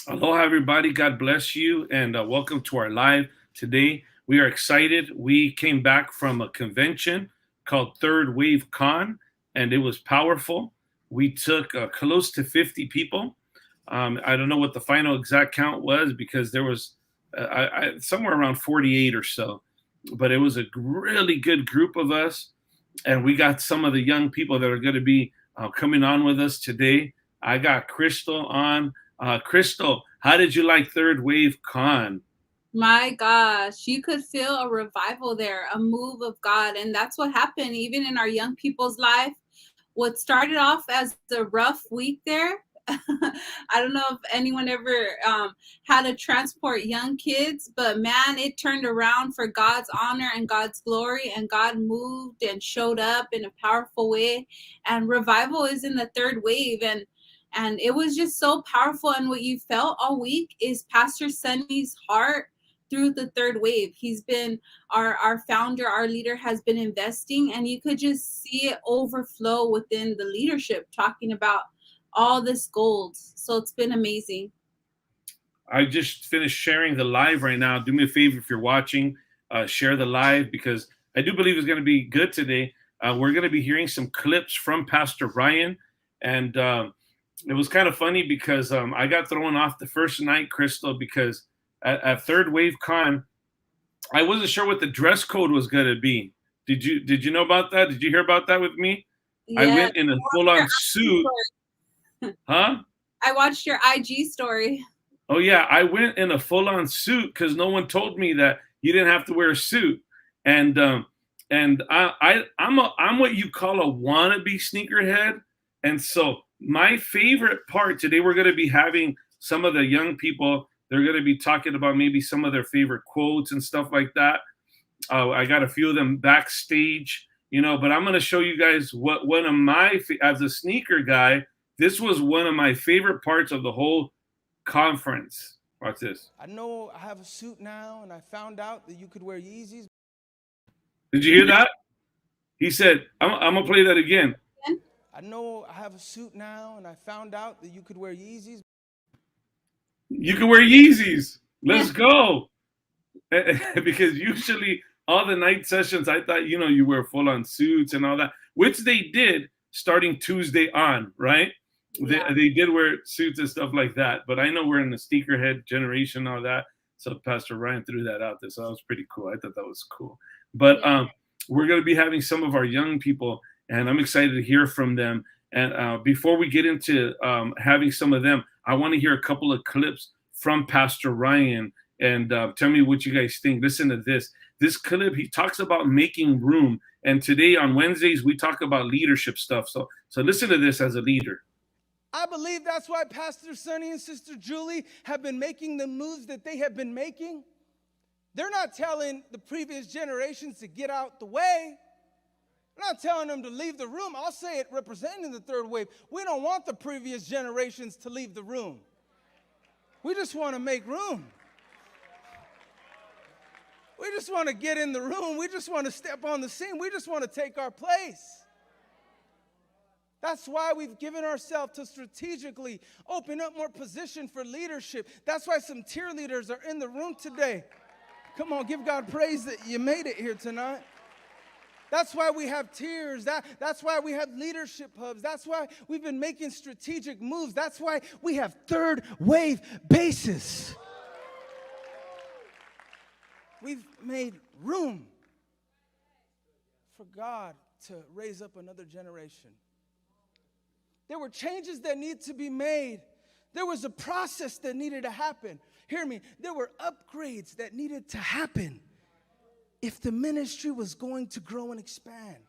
Aloha, everybody. God bless you, and welcome to our live today. We are excited. We came back from a convention called Third Wave Con, and it was powerful. We took close to 50 people. I don't know what the final exact count was because there was somewhere around 48 or so, but it was a really good group of us, and we got some of the young people that are going to be coming on with us today. I got Crystal on. Crystal, how did you like Third Wave Con? My gosh, you could feel a revival there, a move of God. And that's what happened even in our young people's life. What started off as a rough week there, I don't know if anyone ever had to transport young kids, but man, it turned around for God's honor and God's glory, and God moved and showed up in a powerful way. And revival is in the third wave, and it was just so powerful. And what you felt all week is Pastor Sunny's heart through the third wave. He's been our founder, our leader has been investing, and you could just see it overflow within the leadership, talking about all this gold. So it's been amazing. I just finished sharing the live right now. Do me a favor if you're watching, share the live because I do believe it's going to be good today. We're going to be hearing some clips from Pastor Ryan, and it was kind of funny because I got thrown off the first night, Crystal, because at Third Wave Con, I wasn't sure what the dress code was going to be. Did you know about that? Did you hear about that with me? I Yes. went in a full on suit, huh? I watched your IG story. Oh yeah, I went in a full-on suit because no one told me that you didn't have to wear a suit, and I'm what you call a wannabe sneakerhead, and so my favorite part today we're going to be having some of the young people. They're going to be talking about maybe some of their favorite quotes and stuff like that. I got a few of them backstage, but I'm going to show you guys what one of my as a sneaker guy. This was one of my favorite parts of the whole conference. Watch this. I know I have a suit now, and I found out that you could wear Yeezys. Did you hear that? He said, I'm going to play that again. I know I have a suit now, and I found out that you could wear Yeezys. You can wear Yeezys. Let's go. Because usually all the night sessions, I thought, you wear full on suits and all that, which they did starting Tuesday on, right? Yeah. They did wear suits and stuff like that, but I know we're in the sneakerhead generation, all that. So Pastor Ryan threw that out there, so that was pretty cool. I thought that was cool. But we're going to be having some of our young people, and I'm excited to hear from them. And before we get into having some of them, I want to hear a couple of clips from Pastor Ryan, and tell me what you guys think. Listen to this. This clip, he talks about making room, and today on Wednesdays we talk about leadership stuff. So listen to this as a leader. I believe that's why Pastor Sonny and Sister Julie have been making the moves that they have been making. They're not telling the previous generations to get out the way. They're not telling them to leave the room. I'll say it representing the third wave. We don't want the previous generations to leave the room. We just want to make room. We just want to get in the room. We just want to step on the scene. We just want to take our place. That's why we've given ourselves to strategically open up more position for leadership. That's why some tier leaders are in the room today. Come on, give God praise that you made it here tonight. That's why we have tiers. That's why we have leadership hubs. That's why we've been making strategic moves. That's why we have third wave bases. We've made room for God to raise up another generation. There were changes that need to be made. There was a process that needed to happen. Hear me. There were upgrades that needed to happen if the ministry was going to grow and expand.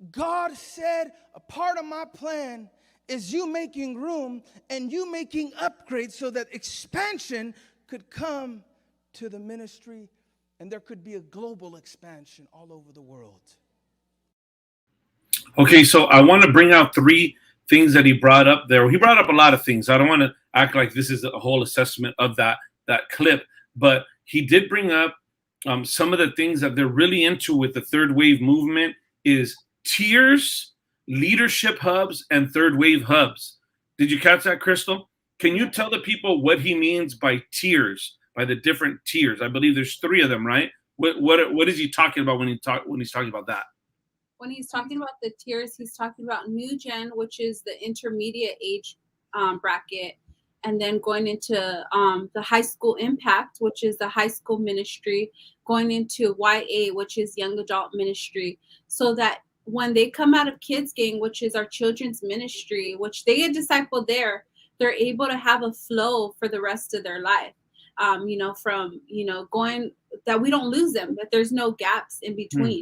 God said a part of my plan is you making room and you making upgrades so that expansion could come to the ministry and there could be a global expansion all over the world. Okay, so I want to bring out three things that he brought up there. He brought up a lot of things. I don't want to act like this is a whole assessment of that clip, but he did bring up some of the things that they're really into with the third wave movement is tiers, leadership hubs, and third wave hubs. Did you catch that, Crystal? Can you tell the people what he means by tiers, by the different tiers? I believe there's 3 of them, right? What is he talking about when he's talking about that? When he's talking about the tiers, he's talking about new gen, which is the intermediate age bracket, and then going into the high school impact, which is the high school ministry, going into YA, which is young adult ministry, so that when they come out of Kids Gang, which is our children's ministry, which they get discipled there, they're able to have a flow for the rest of their life. From going, that we don't lose them, that there's no gaps in between.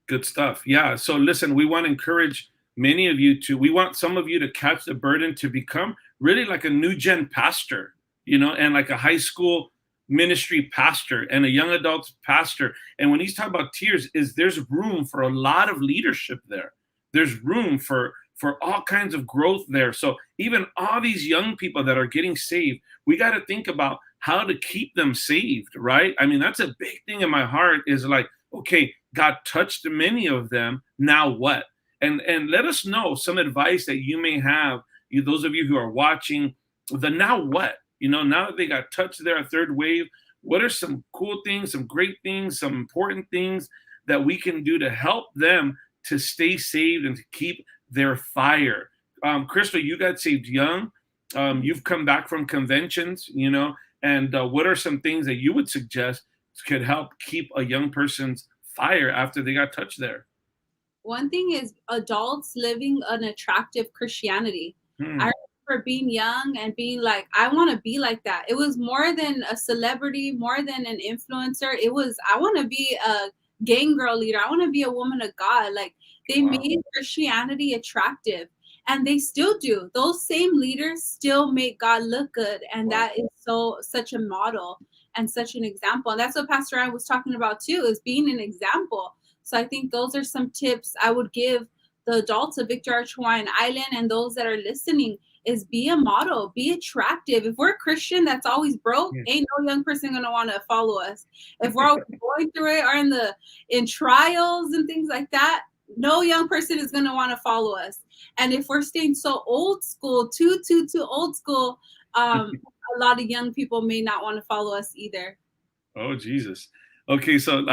Good stuff. Yeah. So listen, we want to encourage we want some of you to catch the burden to become really like a new gen pastor, and like a high school ministry pastor and a young adult pastor. And when he's talking about tiers, there's room for a lot of leadership there. There's room for all kinds of growth there. So even all these young people that are getting saved, we got to think about how to keep them saved, right? I mean, that's a big thing in my heart, is like, okay, God touched many of them. Now what? And let us know some advice that you may have, those of you who are watching, the now what? Now that they got touched there at Third Wave, what are some cool things, some great things, some important things that we can do to help them to stay saved and to keep their fire? Crystal, you got saved young. You've come back from conventions, and what are some things that you would suggest could help keep a young person's fire after they got touched there? One thing is adults living an attractive Christianity. I remember being young and being like, I want to be like that. It was more than a celebrity, more than an influencer. It was, I want to be a gang girl leader. I want to be a woman of God. Like, they made Christianity attractive, and they still do. Those same leaders still make God look good, and that is such a model and such an example. And that's what Pastor Ryan was talking about too, is being an example. So I think those are some tips I would give the adults of Victor Arch Hawaiian Island and those that are listening, is be a model, be attractive. If we're a Christian that's always broke, ain't no young person gonna want to follow us. If we're always going through it or in trials and things like that, no young person is gonna want to follow us. And if we're staying so old school, too old school, a lot of young people may not want to follow us either. Oh, Jesus. Okay, so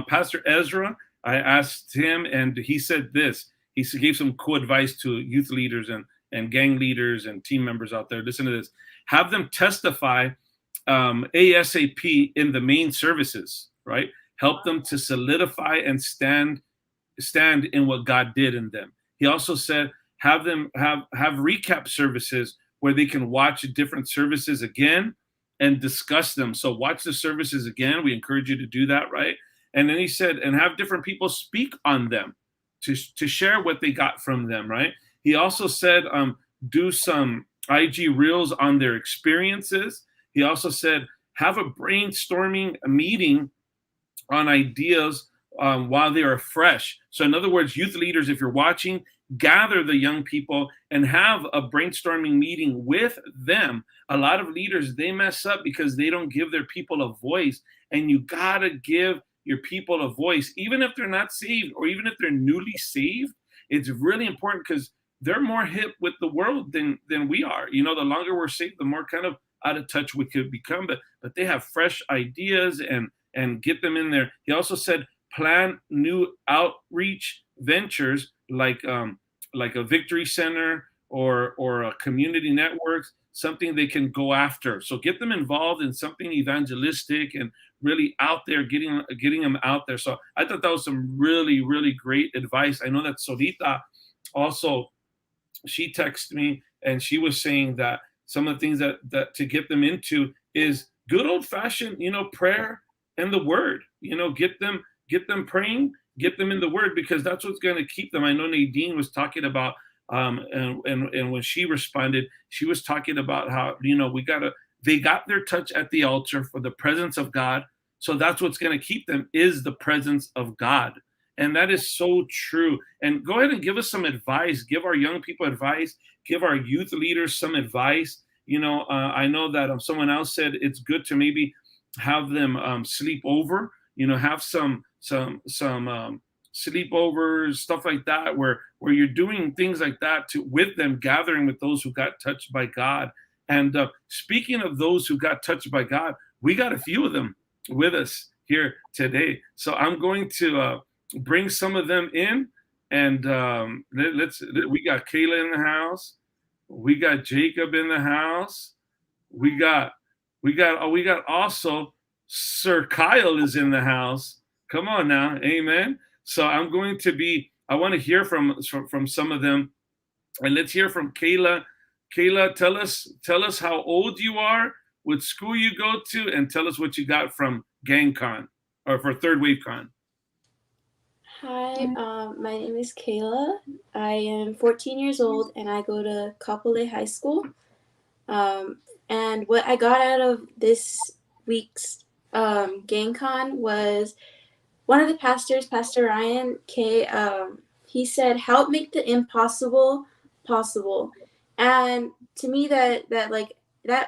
Pastor Ezra, I asked him, and he said this. He gave some cool advice to youth leaders and gang leaders and team members out there. Listen to this. Have them testify ASAP in the main services, right? Help them to solidify and stand in what God did in them. He also said, have them have recap services where they can watch different services again and discuss them. So watch the services again. We encourage you to do that, right? And then he said, and have different people speak on them to share what they got from them, right? He also said, do some IG reels on their experiences. He also said, have a brainstorming meeting on ideas while they are fresh. So in other words, youth leaders, if you're watching, gather the young people and have a brainstorming meeting with them. A lot of leaders, they mess up because they don't give their people a voice. And you got to give your people a voice, even if they're not saved or even if they're newly saved. It's really important because they're more hip with the world than we are. The longer we're saved, the more kind of out of touch we could become. But they have fresh ideas and get them in there. He also said, plan new outreach ventures like a Victory Center or a community network, something they can go after. So get them involved in something evangelistic and really out there, getting them out there. So I thought that was some really, really great advice. I know that Solita also, she texted me and she was saying that some of the things that to get them into is good old fashioned, prayer and the word. Get them praying, get them in the word, because that's what's going to keep them. I know Nadine was talking about, and when she responded, she was talking about how, they got their touch at the altar for the presence of God. So that's what's going to keep them, is the presence of God. And that is so true. And go ahead and give us some advice. Give our young people advice. Give our youth leaders some advice. I know that someone else said it's good to maybe have them sleep over. Have some sleepovers, stuff like that, where you're doing things like that with them, gathering with those who got touched by God. And speaking of those who got touched by God, we got a few of them with us here today. So I'm going to bring some of them in, and we got Kayla in the house, we got Jacob in the house, we got also Sir Kyle is in the house. Come on now, amen. So I want to hear from some of them, and let's hear from Kayla. Kayla, tell us how old you are, what school you go to, and tell us what you got from GangCon or for Third Wave Con. Hi, my name is Kayla. I am 14 years old and I go to Kapolei High School. And what I got out of this week's GangCon was one of the pastors, Pastor Ryan K. He said, "Help make the impossible possible." And to me, that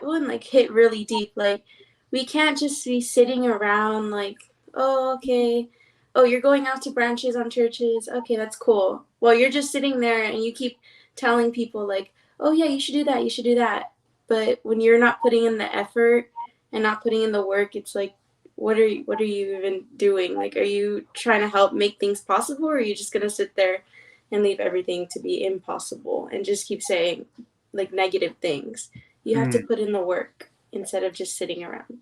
one hit really deep. Like, we can't just be sitting around like, oh, okay, oh, you're going out to branches on churches. Okay, that's cool. Well, you're just sitting there and you keep telling people like, oh yeah, you should do that, you should do that. But when you're not putting in the effort and not putting in the work, it's like, what are you even doing? Like, are you trying to help make things possible, or are you just gonna sit there and leave everything to be impossible and just keep saying like negative things? You have to put in the work instead of just sitting around.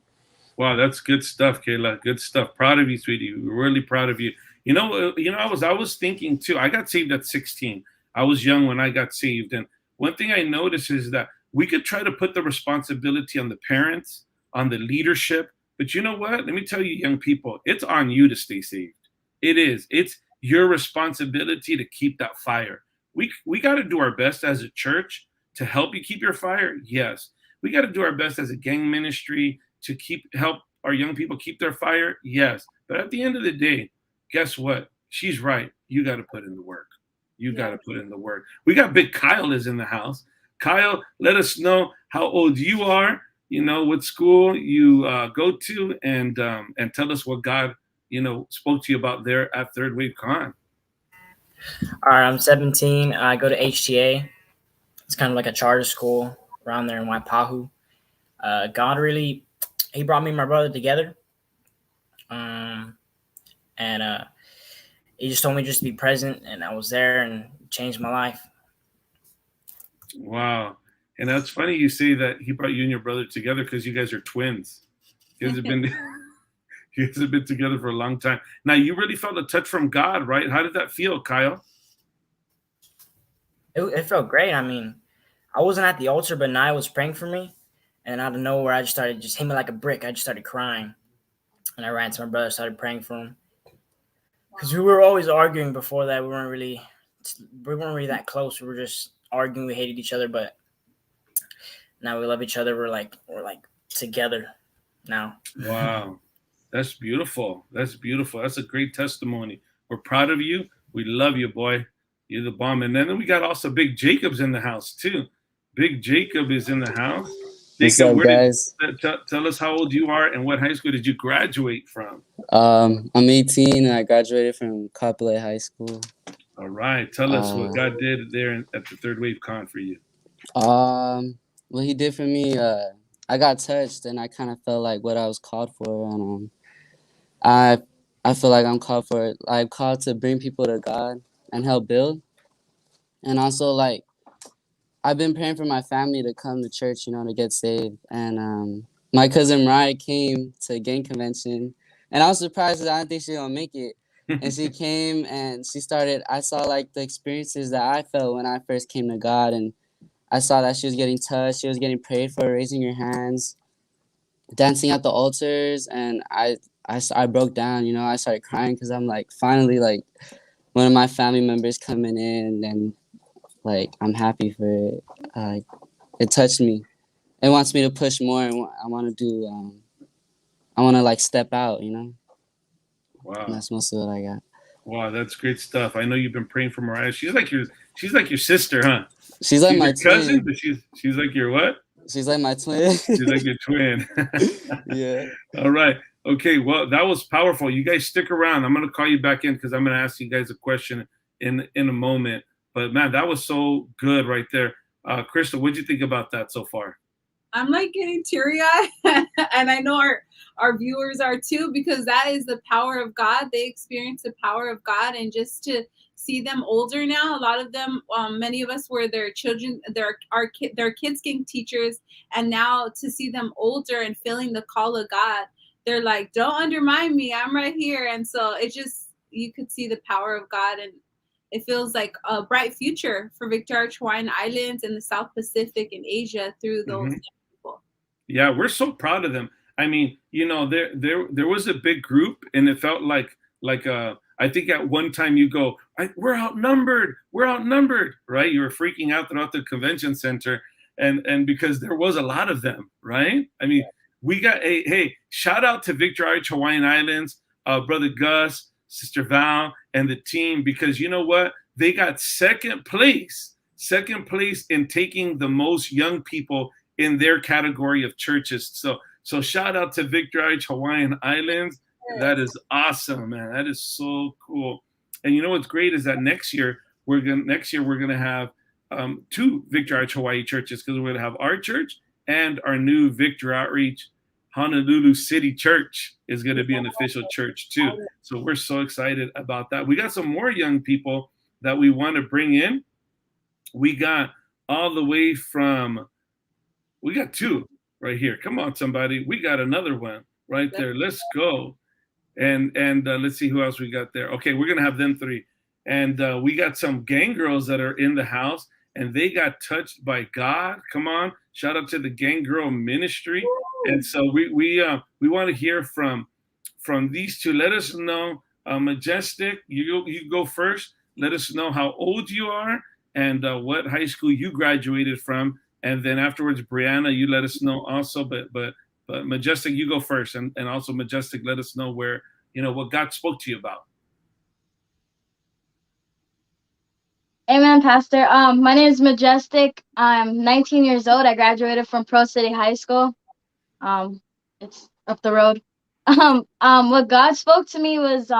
Wow, that's good stuff, Kayla. Good stuff. Proud of you, sweetie. We're really proud of you. I was thinking too. I got saved at 16. I was young when I got saved, and one thing I noticed is that we could try to put the responsibility on the parents, on the leadership, but you know what? Let me tell you, young people, it's on you to stay saved. It is. It's your responsibility to keep that fire. We got to do our best as a church to help you keep your fire. Yes. We got to do our best as a gang ministry to help our young people keep their fire. Yes. But at the end of the day, guess what? She's right. You got to put in the work. You got to put in the work. We got Big Kyle is in the house. Kyle, let us know how old you are, what school you go to, and tell us what God, spoke to you about there at Third Wave Con. All right, I'm 17. I go to HTA. It's kind of like a charter school around there in Waipahu. God really, he brought me and my brother together. And he just told me just to be present, and I was there, and it changed my life. Wow. And that's funny you say that he brought you and your brother together, because you guys are twins. You guys have been together for a long time. Now, you really felt a touch from God, right? How did that feel, Kyle? It felt great. I mean, I wasn't at the altar, but Naya was praying for me. And out of nowhere, I just hit me like a brick. I just started crying. And I ran to my brother, started praying for him. Because we were always arguing before that. We weren't really that close. We were just arguing. We hated each other, but now we love each other. We're like together now. Wow. That's beautiful. That's beautiful. That's a great testimony. We're proud of you. We love you, boy. You're the bomb. And then we got also Big Jacob's in the house too. Big Jacob is in the house. What's Jacob, up, guys? Tell us how old you are and what high school did you graduate from? I'm 18 and I graduated from Kapolei High School. All right. Tell us what God did there at the Third Wave Con for you. What he did for me, I got touched and I kind of felt like what I was called for. And I feel like I'm called for it. I'm called to bring people to God and help build. And also, like, I've been praying for my family to come to church, to get saved. And my cousin Mariah came to gang convention, and I was surprised because I didn't think she was going to make it. And she came and I saw like the experiences that I felt when I first came to God. And I saw that she was getting touched. She was getting prayed for, raising her hands, dancing at the altars. And I broke down, I started crying because I'm like, finally, like, one of my family members coming in, and like, I'm happy for it. It touched me. It wants me to push more, and I want to like step out, Wow. And that's mostly what I got. Wow, that's great stuff. I know you've been praying for Mariah. She's like your sister, huh? She's like my cousin, twin. but she's like your what? She's like my twin. She's like your twin. Yeah. All right. Okay. Well, that was powerful. You guys stick around. I'm going to call you back in because I'm going to ask you guys a question in a moment. But man, that was so good right there. Crystal, what did you think about that so far? I'm like getting teary eyed, and I know our viewers are too, because that is the power of God. They experience the power of God, and just to see them older now, a lot of them, many of us were their children, their kids getting teachers, and now to see them older and feeling the call of God, they're like, don't undermine me, I'm right here. And so it just, you could see the power of God, and it feels like a bright future for Victoria Hawaiian Islands and the South Pacific and Asia through those people. Yeah, we're so proud of them. I mean, there was a big group, and it felt like I think at one time you go, we're outnumbered, right? You were freaking out throughout the convention center, and because there was a lot of them, right? I mean, we got a hey, shout out to Victoria Hawaiian Islands, brother Gus, sister Val, and the team, because you know what? They got second place in taking the most young people in their category of churches. So shout out to Victoria Hawaiian Islands. That is awesome, man. That is so cool. And you know what's great is that next year we're gonna have two Victoria Hawaii churches, because we're gonna have our church and our new Victor Outreach Honolulu City Church is going to be an official church too. So we're so excited about that. We got some more young people that we want to bring in. We got all the way from, we got two right here. Come on, somebody. We got another one right there. Let's go. And let's see who else we got there. Okay, we're going to have them three. And we got some gang girls that are in the house, and they got touched by God. Come on. Shout out to the Gang Girl Ministry. And so we want to hear from these two. Let us know, Majestic, you go first. Let us know how old you are and what high school you graduated from. And then afterwards, Briana, you let us know also. But Majestic, you go first. And also, Majestic, let us know where, what God spoke to you about. Amen, Pastor. My name is Majestic. I'm 19 years old. I graduated from Pro City High School. It's up the road. What God spoke to me was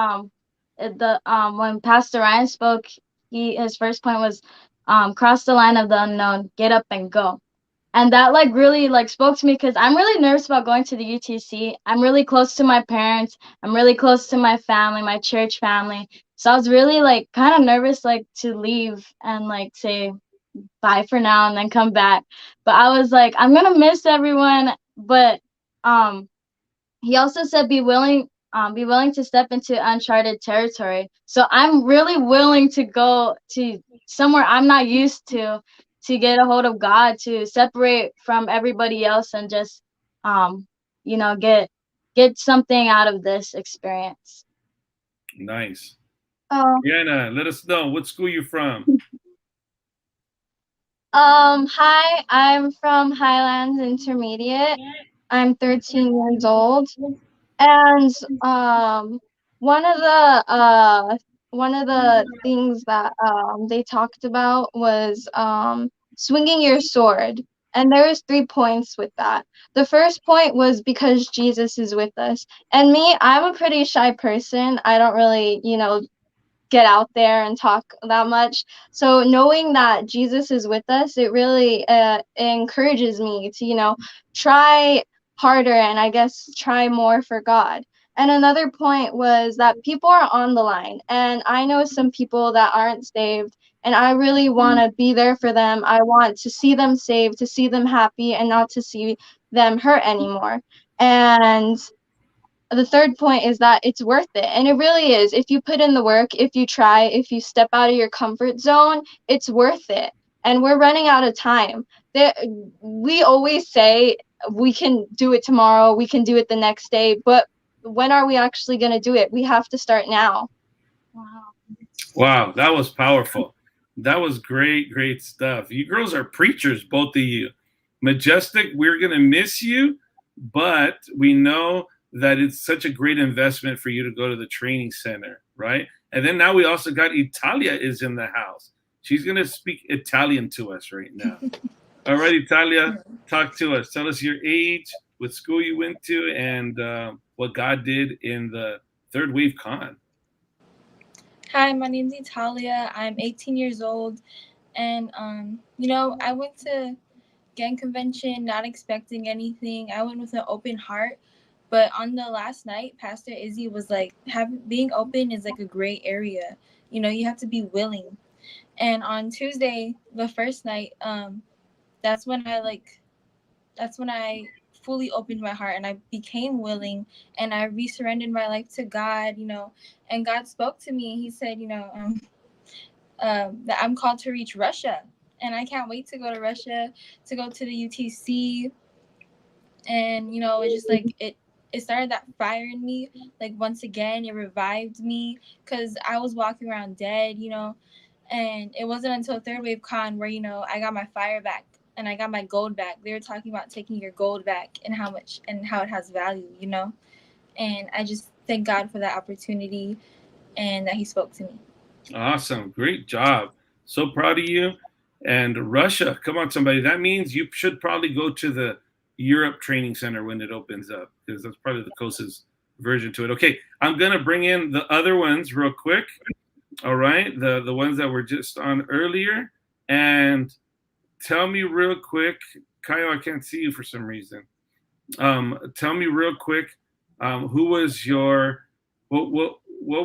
when Pastor Ryan spoke, his first point was cross the line of the unknown, get up and go. And that really spoke to me, because I'm really nervous about going to the UTC. I'm really close to my parents. I'm really close to my family, my church family. So I was really kind of nervous to leave and say bye for now and then come back. But I was like, I'm gonna miss everyone. But he also said be willing to step into uncharted territory. So I'm really willing to go to somewhere I'm not used to get a hold of God, to separate from everybody else and just get something out of this experience. Nice. Briana, let us know what school you're from. Hi, I'm from Highlands Intermediate. I'm 13 years old, and one of the things that they talked about was swinging your sword, and there was 3 points with that. The first point was because Jesus is with us, and me, I'm a pretty shy person. I don't really, get out there and talk that much. So knowing that Jesus is with us, it really encourages me to, try harder and I guess try more for God. And another point was that people are on the line, and I know some people that aren't saved, and I really want to be there for them. I want to see them saved, to see them happy, and not to see them hurt anymore. And the third point is that it's worth it. And it really is. If you put in the work, if you try, if you step out of your comfort zone, it's worth it. And we're running out of time. We always say we can do it tomorrow, we can do it the next day, but when are we actually going to do it? We have to start now. Wow, that was powerful. That was great stuff. You girls are preachers, both of you. Majestic, we're going to miss you, but we know that it's such a great investment for you to go to the training center, right? And then now we also got Italia is in the house. She's going to speak Italian to us right now. All right, Italia, talk to us. Tell us your age, what school you went to, and what God did in the Third Wave Con. Hi, my name's Italia. I'm 18 years old, and I went to gang convention, not expecting anything. I went with an open heart. But on the last night, Pastor Izzy was like, being open is like a gray area. You know, you have to be willing. And on Tuesday, the first night, that's when I fully opened my heart and I became willing and I resurrendered my life to God, you know, and God spoke to me. He said, you know, that I'm called to reach Russia. And I can't wait to go to Russia, to go to the UTC. And, you know, it's just like it started that fire in me. Like, once again, it revived me because I was walking around dead, you know. And it wasn't until Third Wave Con where, you know, I got my fire back and I got my gold back. They were talking about taking your gold back and how much and how it has value, you know. And I just thank God for that opportunity and that he spoke to me. Awesome. Great job. So proud of you. And Russia, come on, somebody. That means you should probably go to the Europe Training Center when it opens up, because that's probably the closest version to it. Okay, I'm going to bring in the other ones real quick. All right, the ones that were just on earlier. And tell me real quick, Kyle, I can't see you for some reason. Tell me real quick, who was your, what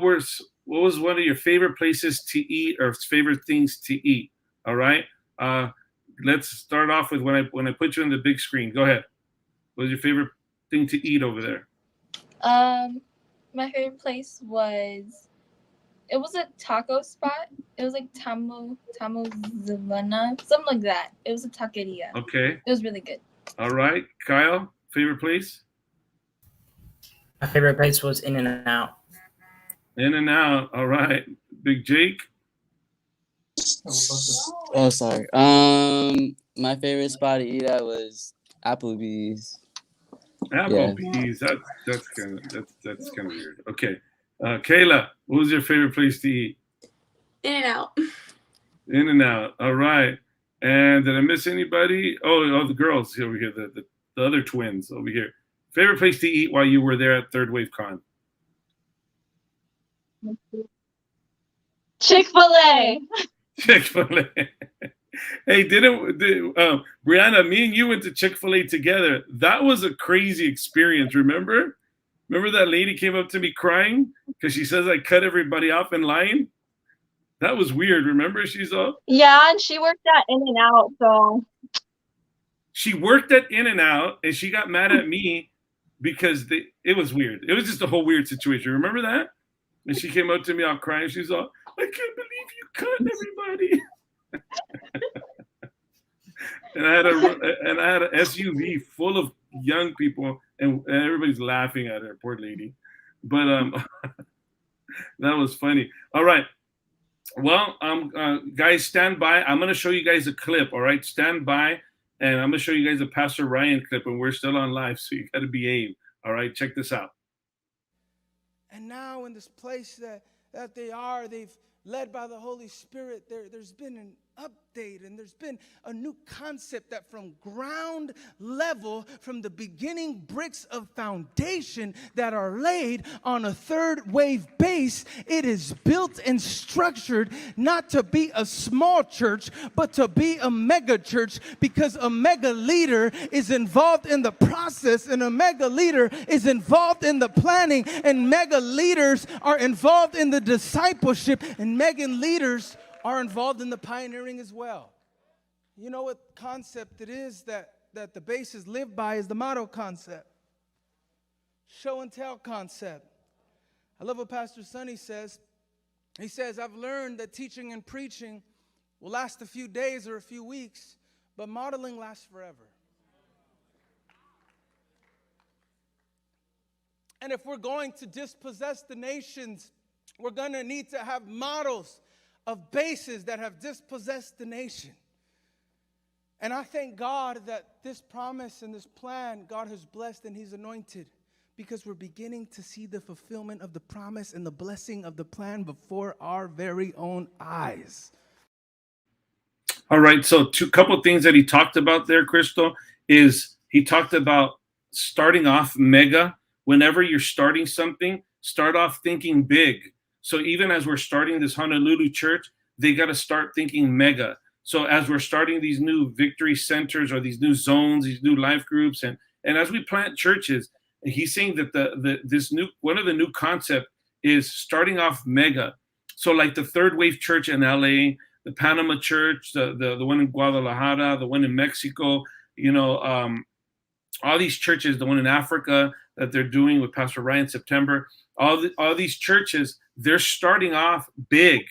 was one of your favorite places to eat or favorite things to eat? All right. Let's start off with when I put you on the big screen. Go ahead. What was your favorite thing to eat over there? My favorite place was, it was a taco spot. It was like Tamo Zavana, something like that. It was a taqueria. Okay. It was really good. All right. Kyle, favorite place? My favorite place was In-N-Out. In-N-Out. All right. Big Jake? Oh, sorry. My favorite spot to eat at was Applebee's. Applebee's. Yeah. That's kind of weird. Okay. Kayla, what was your favorite place to eat? In-N-Out. In-N-Out. All right. And did I miss anybody? Oh, the girls over here, the other twins over here. Favorite place to eat while you were there at Third Wave Con? Chick-fil-A. Chick-fil-A. Hey, Briana, me and you went to Chick-fil-A together. That was a crazy experience, remember? Remember that lady came up to me crying because she says I cut everybody off in line? That was weird, remember? She's all... Yeah, and she worked at In-N-Out, so... She worked at In-N-Out, and she got mad at me because it was weird. It was just a whole weird situation. Remember that? And she came up to me all crying. She's all, I can't believe you cut everybody. And I had an SUV full of young people, and everybody's laughing at her, poor lady. But that was funny. All right. Well, guys, stand by. I'm going to show you guys a clip. All right, stand by, and I'm going to show you guys a Pastor Ryan clip, and we're still on live, so you got to behave. All right, check this out. And now in this place that they've led by the Holy Spirit, there's been an update, and there's been a new concept that from ground level, from the beginning bricks of foundation that are laid on a third wave base, it is built and structured not to be a small church, but to be a mega church, because a mega leader is involved in the process, and a mega leader is involved in the planning, and mega leaders are involved in the discipleship, and mega leaders are involved in the pioneering as well. You know what concept it is that the base is lived by is the motto concept. Show and tell concept. I love what Pastor Sonny says. He says, I've learned that teaching and preaching will last a few days or a few weeks, but modeling lasts forever. And if we're going to dispossess the nations, we're going to need to have models of bases that have dispossessed the nation. And I thank God that this promise and this plan God has blessed and he's anointed, because we're beginning to see the fulfillment of the promise and the blessing of the plan before our very own eyes. All right, so couple things that he talked about there, Crystal, is he talked about starting off mega. Whenever you're starting something, start off thinking big. So even as we're starting this Honolulu church, they got to start thinking mega. So as we're starting these new victory centers or these new zones, these new life groups, and as we plant churches, he's saying that this new one of the new concept is starting off mega. So like the Third Wave Church in LA, the Panama Church, the one in Guadalajara, the one in Mexico, all these churches, the one in Africa that they're doing with Pastor Ryan in September, all these churches, they're starting off big.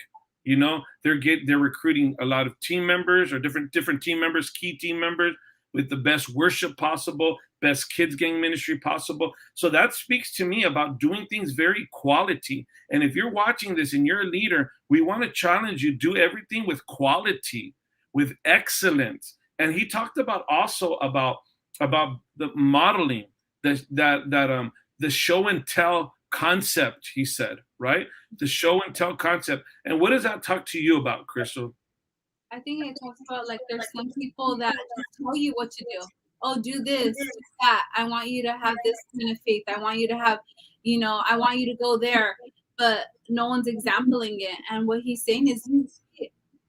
They're recruiting a lot of team members or different team members, key team members with the best worship possible, best kids gang ministry possible. So that speaks to me about doing things very quality. And if you're watching this and you're a leader, we want to challenge you, do everything with quality, with excellence. And he talked about also about the modeling, the show and tell concept, he said, right? The show and tell concept. And what does that talk to you about, Crystal? I think it talks about like there's some people that just tell you what to do. Oh, do this, do that. I want you to have this kind of faith. I want you to have, I want you to go there. But no one's exampling it. And what he's saying is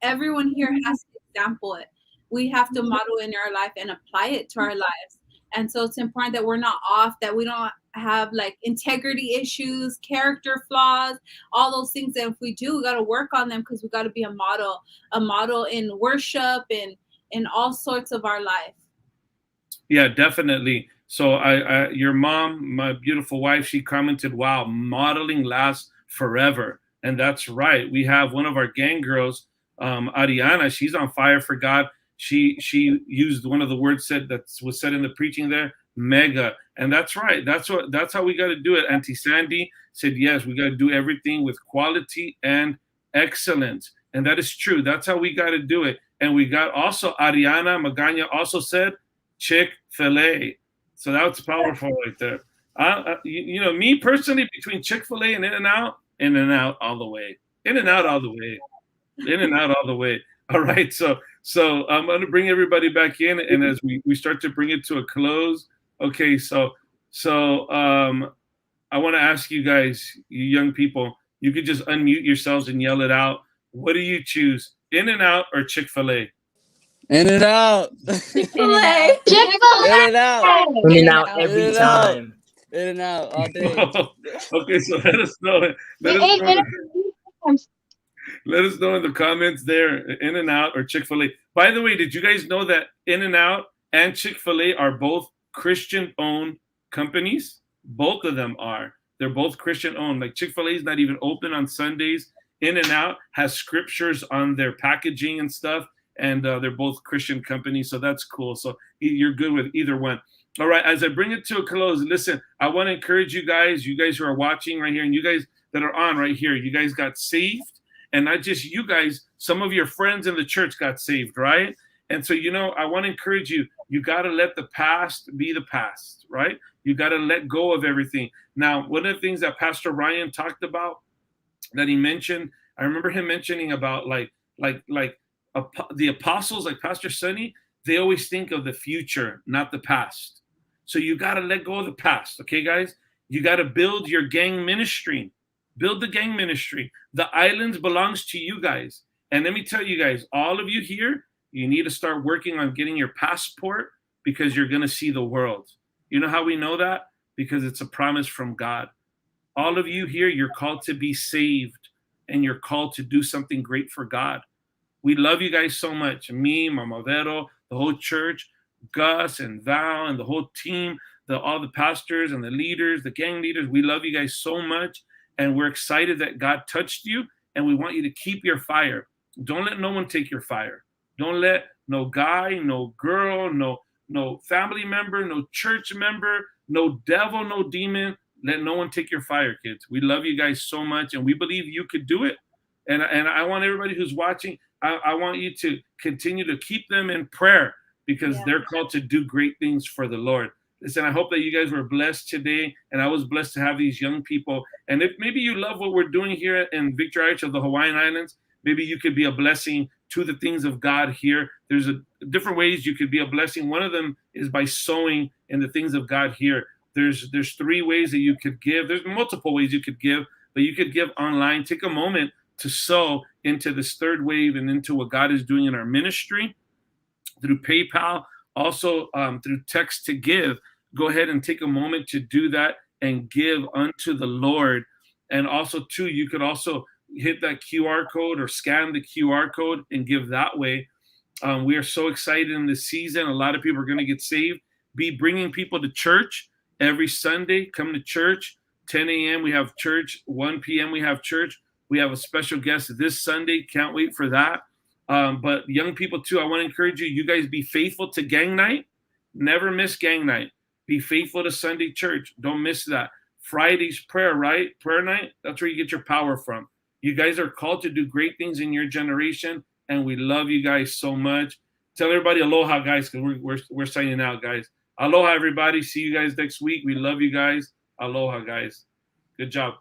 everyone here has to example it. We have to model in our life and apply it to our lives. And so it's important that we're not off, that we don't have like integrity issues, character flaws, all those things. And if we do, we got to work on them because we got to be a model in worship and in all sorts of our life. Yeah, definitely. So your mom, my beautiful wife, she commented, wow, modeling lasts forever. And that's right. We have one of our gang girls, Ariana, she's on fire for God. She used one of the words that was said in the preaching there, mega. And that's right. That's how we got to do it. Auntie Sandy said, yes, we got to do everything with quality and excellence. And that is true. That's how we got to do it. And we got also Ariana Magana also said Chick-fil-A. So that was powerful right there. Me personally, between Chick-fil-A and In-N-Out all the way. In-N-Out all the way. In-N-Out all the way. All right. So I'm going to bring everybody back in. And as we start to bring it to a close. Okay. So I want to ask you guys, you young people, you could just unmute yourselves and yell it out. What do you choose? In-N-Out or Chick-fil-A? In-N-Out. Chick-fil-A. In-N-Out. In-N-Out every time. In-N-Out all day. Okay, so let us know. Let us know in the comments there, In-N-Out or Chick-fil-A. By the way, did you guys know that In-N-Out and Chick-fil-A are both Christian-owned companies? Both of them are. They're both Christian-owned. Like Chick-fil-A is not even open on Sundays. In-N-Out has scriptures on their packaging and stuff, and they're both Christian companies, so that's cool. So you're good with either one. All right, as I bring it to a close, listen, I want to encourage you guys who are watching right here, and you guys that are on right here, you guys got saved. And not just you guys, some of your friends in the church got saved, right? And so, I want to encourage you, you got to let the past be the past, right? You got to let go of everything. Now, one of the things that Pastor Ryan talked about that he mentioned, I remember him mentioning about the apostles, like Pastor Sonny, they always think of the future, not the past. So you got to let go of the past, okay, guys? You got to build your gang ministry. Build the gang ministry. The islands belongs to you guys. And let me tell you guys, all of you here, you need to start working on getting your passport because you're going to see the world. You know how we know that? Because it's a promise from God. All of you here, you're called to be saved and you're called to do something great for God. We love you guys so much. Me, Mama Vero, the whole church, Gus and Val and the whole team, all the pastors and the leaders, the gang leaders. We love you guys so much. And we're excited that God touched you, and we want you to keep your fire. Don't let no one take your fire. Don't let no guy, no girl, no family member, no church member, no devil, no demon. Let no one take your fire, kids. We love you guys so much, and we believe you could do it. And I want everybody who's watching, I want you to continue to keep them in prayer because they're called to do great things for the Lord. Listen, I hope that you guys were blessed today, and I was blessed to have these young people. And if maybe you love what we're doing here in Victory Heights of the Hawaiian Islands, maybe you could be a blessing to the things of God here. There's different ways you could be a blessing. One of them is by sowing in the things of God here. There's 3 ways that you could give. There's multiple ways you could give, but you could give online. Take a moment to sow into this third wave and into what God is doing in our ministry through PayPal, also through text to give, go ahead and take a moment to do that and give unto the Lord. And also, too, you could also hit that QR code or scan the QR code and give that way. We are so excited in this season. A lot of people are going to get saved. Be bringing people to church every Sunday. Come to church. 10 a.m. we have church. 1 p.m. we have church. We have a special guest this Sunday. Can't wait for that. But young people too, I want to encourage you. You guys be faithful to gang night. Never miss gang night. Be faithful to Sunday church. Don't miss that. Friday's prayer, right? Prayer night. That's where you get your power from. You guys are called to do great things in your generation, and we love you guys so much. Tell everybody aloha, guys, because we're signing out, guys. Aloha, everybody. See you guys next week. We love you guys. Aloha, guys. Good job.